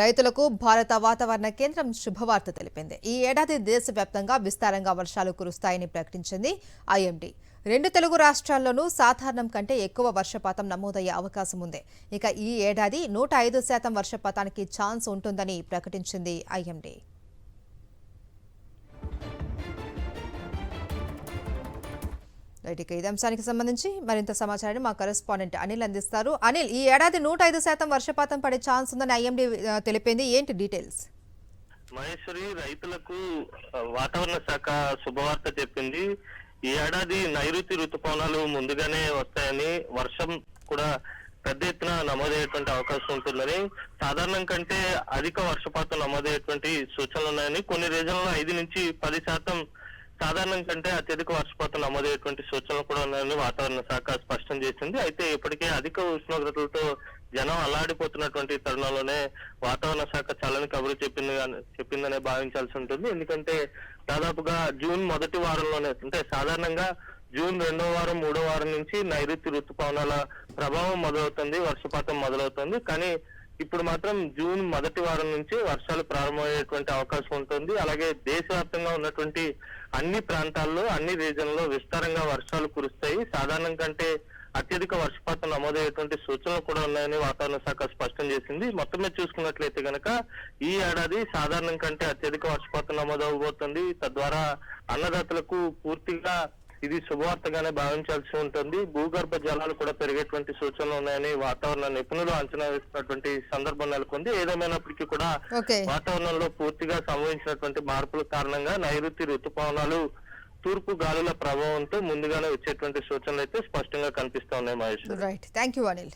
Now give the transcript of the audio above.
రైతులకు భారత వాతావరణ కేంద్రం శుభవార్త తెలిపింది. ఈ ఏడాది దేశవ్యాప్తంగా విస్తారంగా వర్షాలు కురుస్తాయని ప్రకటించింది ఐఎండీ. 2 తెలుగు రాష్ట్రాల్లోనూ సాధారణం కంటే ఎక్కువ వర్షపాతం నమోదయ్యే అవకాశం ఉంది. ఇక ఈ ఏడాది 105% వర్షపాతానికి ఛాన్స్ ఉంటుందని ప్రకటించింది ఐఎండీ. ఇక ఇదే అంశానికి సంబంధించి మరింత సమాచారాన్ని మా కరెస్పాండెంట్ అనిల్ అందిస్తారు. అనిల్, ఈ ఏడాది 105% వర్షపాతం పడే ఛాన్స్ ఉందని ఐఎండీ తెలిపింది. ఏంటి డీటెయిల్స్? మహేశ్వరి, రైతులకు వాతావరణ శాఖ శుభవార్త చెప్పింది. ఈ ఏడాది నైరుతి రుతుపవనాలు ముందుగానే వస్తాయని, వర్షం కూడా పెద్ద ఎత్తున నమోదయ్యేటువంటి అవకాశం ఉంటుందని, సాధారణం కంటే అధిక వర్షపాతం నమోదయ్యేటువంటి సూచనలు ఉన్నాయని, కొన్ని రీజన్లలో 5 నుంచి 10% సాధారణం కంటే అత్యధిక వర్షపాతం నమోదయ్యేటువంటి సూచనలు కూడా ఉన్నాయని వాతావరణ శాఖ స్పష్టం చేసింది. అయితే ఇప్పటికే అధిక ఉష్ణోగ్రతలతో జనం అల్లాడిపోతున్నటువంటి తరుణంలోనే వాతావరణ శాఖ చల్లని కబురు చెప్పిందనే భావించాల్సి ఉంటుంది. ఎందుకంటే దాదాపుగా జూన్ మొదటి వారంలోనే, అంటే సాధారణంగా జూన్ 2వ వారం 3వ వారం నుంచి నైరుతి ఋతుపవనాల ప్రభావం మొదలవుతుంది, వర్షపాతం మొదలవుతుంది. కానీ ఇప్పుడు మాత్రం జూన్ మొదటి వారం నుంచి వర్షాలు ప్రారంభమయ్యేటువంటి అవకాశం ఉంటుంది. అలాగే దేశవ్యాప్తంగా ఉన్నటువంటి అన్ని ప్రాంతాల్లో, అన్ని రీజన్లో విస్తారంగా వర్షాలు కురుస్తాయి. సాధారణం కంటే అత్యధిక వర్షపాతం నమోదయ్యేటువంటి సూచనలు కూడా ఉన్నాయని వాతావరణ శాఖ స్పష్టం చేసింది. మొత్తం మీద చూసుకున్నట్లయితే గనక ఈ ఏడాది సాధారణం కంటే అత్యధిక వర్షపాతం నమోదవబోతుంది. తద్వారా అన్నదాతలకు పూర్తిగా ఇది శుభవార్తగానే భావించాల్సి ఉంటుంది. భూగర్భ జలాలు కూడా పెరిగేటువంటి సూచనలు ఉన్నాయని వాతావరణ నిపుణులు అంచనా వేస్తున్నటువంటి సందర్భం నెలకొంది. ఏదేమైనప్పటికీ కూడా వాతావరణంలో పూర్తిగా సంభవించినటువంటి మార్పుల కారణంగా నైరుతి ఋతుపవనాలు తూర్పు గాలుల ప్రభావంతో ముందుగానే వచ్చేటువంటి సూచనలు అయితే స్పష్టంగా కనిపిస్తా ఉన్నాయి. Mahesh, right, thank you Anil.